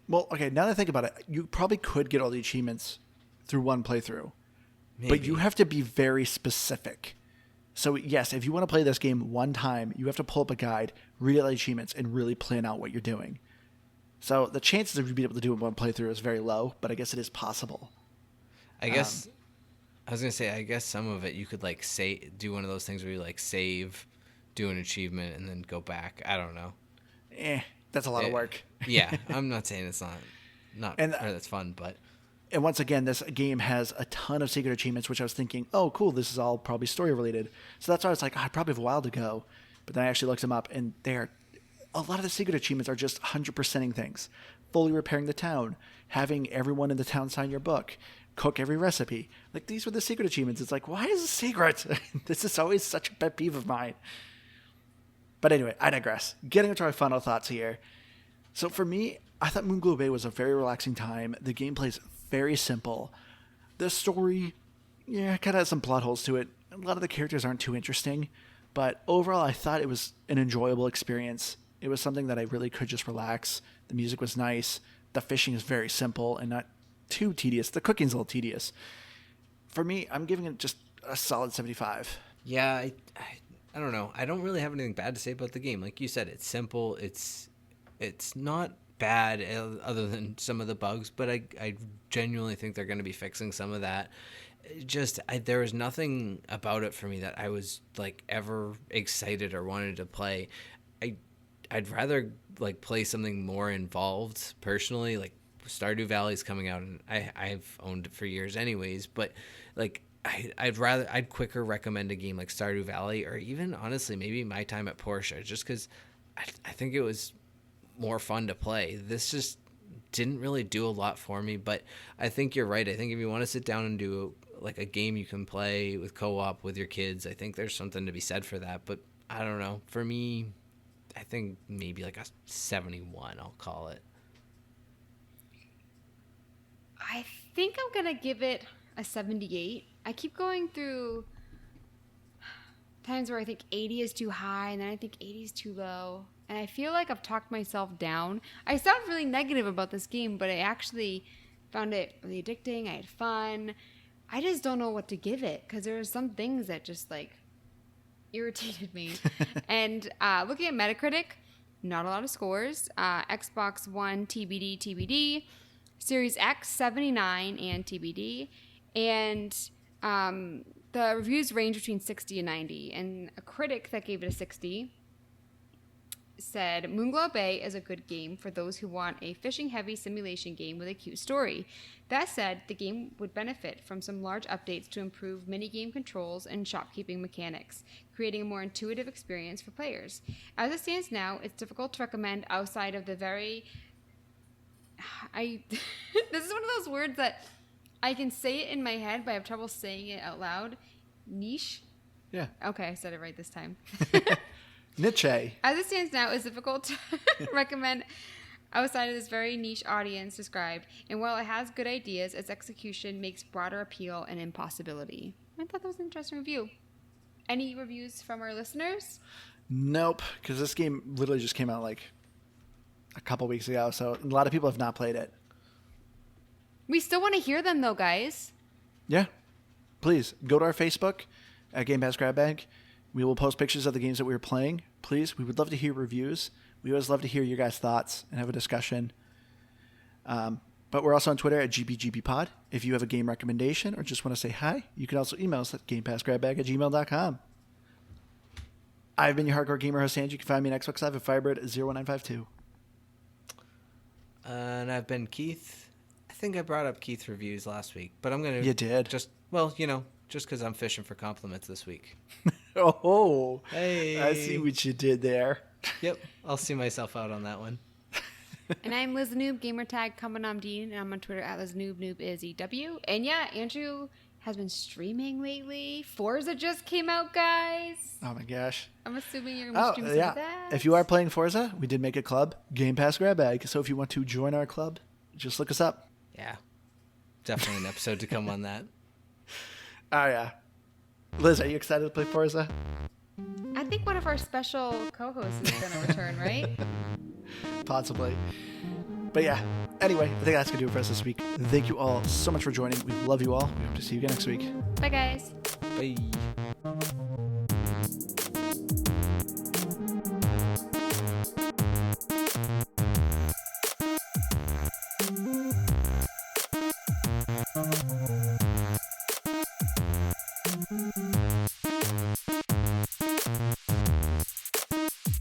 well, okay, now that I think about it, you probably could get all the achievements through one playthrough. Maybe. But you have to be very specific. So, yes, if you want to play this game one time, you have to pull up a guide, read all the achievements, and really plan out what you're doing. So the chances of you being able to do it in one playthrough is very low, but I guess it is possible. I guess I was gonna say, I guess some of it you could like do one of those things where you like save, do an achievement, and then go back. I don't know. That's a lot of work. Yeah, I'm not saying it's not or that's fun, but. And once again, this game has a ton of secret achievements, which I was thinking, oh, cool, this is all probably story related. So that's why I was like, I probably have a while to go. But then I actually looked them up, and a lot of the secret achievements are just 100%ing things. Fully repairing the town, having everyone in the town sign your book, cook every recipe. Like, these were the secret achievements. It's like, why is it secret? This is always such a pet peeve of mine. But anyway, I digress. Getting into our final thoughts here. So for me, I thought Moonglow Bay was a very relaxing time. The gameplay is very simple. The story, kind of has some plot holes to it. A lot of the characters aren't too interesting. But overall, I thought it was an enjoyable experience. It was something that I really could just relax. The music was nice. The fishing is very simple and not too tedious. The cooking's a little tedious. For me, I'm giving it just a solid 75. Yeah, I don't know. I don't really have anything bad to say about the game. Like you said, it's simple. It's not bad other than some of the bugs, but I genuinely think they're going to be fixing some of that. There was nothing about it for me that I was like ever excited or wanted to play. I'd rather like play something more involved personally. Like Stardew Valley's coming out, and I've owned it for years anyways. But like I'd quicker recommend a game like Stardew Valley, or even honestly maybe My Time at Portia, just because I think it was more fun to play. This just didn't really do a lot for me. But I think you're right. I think if you want to sit down and do like a game you can play with co-op with your kids, I think there's something to be said for that. But I don't know. For me, I think maybe like a 71, I'll call it. I think I'm going to give it a 78. I keep going through times where I think 80 is too high, and then I think 80 is too low. And I feel like I've talked myself down. I sound really negative about this game, but I actually found it really addicting. I had fun. I just don't know what to give it, because there are some things that just like irritated me. And looking at Metacritic, not a lot of scores. Xbox One TBD Series X 79 and TBD, and the reviews range between 60 and 90. And a critic that gave it a 60 said, Moonglow Bay is a good game for those who want a fishing-heavy simulation game with a cute story. That said, the game would benefit from some large updates to improve minigame controls and shopkeeping mechanics, creating a more intuitive experience for players. As it stands now, it's difficult to recommend outside of the very... This is one of those words that I can say it in my head, but I have trouble saying it out loud. Niche? Yeah. Okay, I said it right this time. Niche. As it stands now, it's difficult to recommend outside of this very niche audience described. And while it has good ideas, its execution makes broader appeal an impossibility. I thought that was an interesting review. Any reviews from our listeners? Nope, because this game literally just came out like a couple weeks ago, so a lot of people have not played it. We still want to hear them, though, guys. Yeah. Please, go to our Facebook at Game Pass Grab Bag. We will post pictures of the games that we were playing. Please, we would love to hear reviews. We always love to hear your guys' thoughts and have a discussion. But we're also on Twitter at GBGBpod. If you have a game recommendation or just want to say hi, you can also email us at GamePassGrabBag@gmail.com. I've been your hardcore gamer host, Andrew. You can find me on Xbox Live at Firebird01952. And I've been Keith. I think I brought up Keith's reviews last week, but I'm going to... You did? Just because I'm fishing for compliments this week. Oh, hey. I see what you did there. Yep, I'll see myself out on that one. And I'm Liz Noob, gamertag Dean, and I'm on Twitter at LizNoobNoobIsEW. And yeah, Andrew has been streaming lately. Forza just came out, guys. Oh my gosh. I'm assuming you're going to stream some of that. If you are playing Forza, we did make a club, Game Pass Grab Bag. So if you want to join our club, just look us up. Yeah, definitely an episode to come on that. Oh yeah. Liz, are you excited to play Forza? I think one of our special co-hosts is going to return, right? Possibly. But yeah, anyway, I think that's going to do it for us this week. Thank you all so much for joining. We love you all. We hope to see you again next week. Bye, guys. Bye.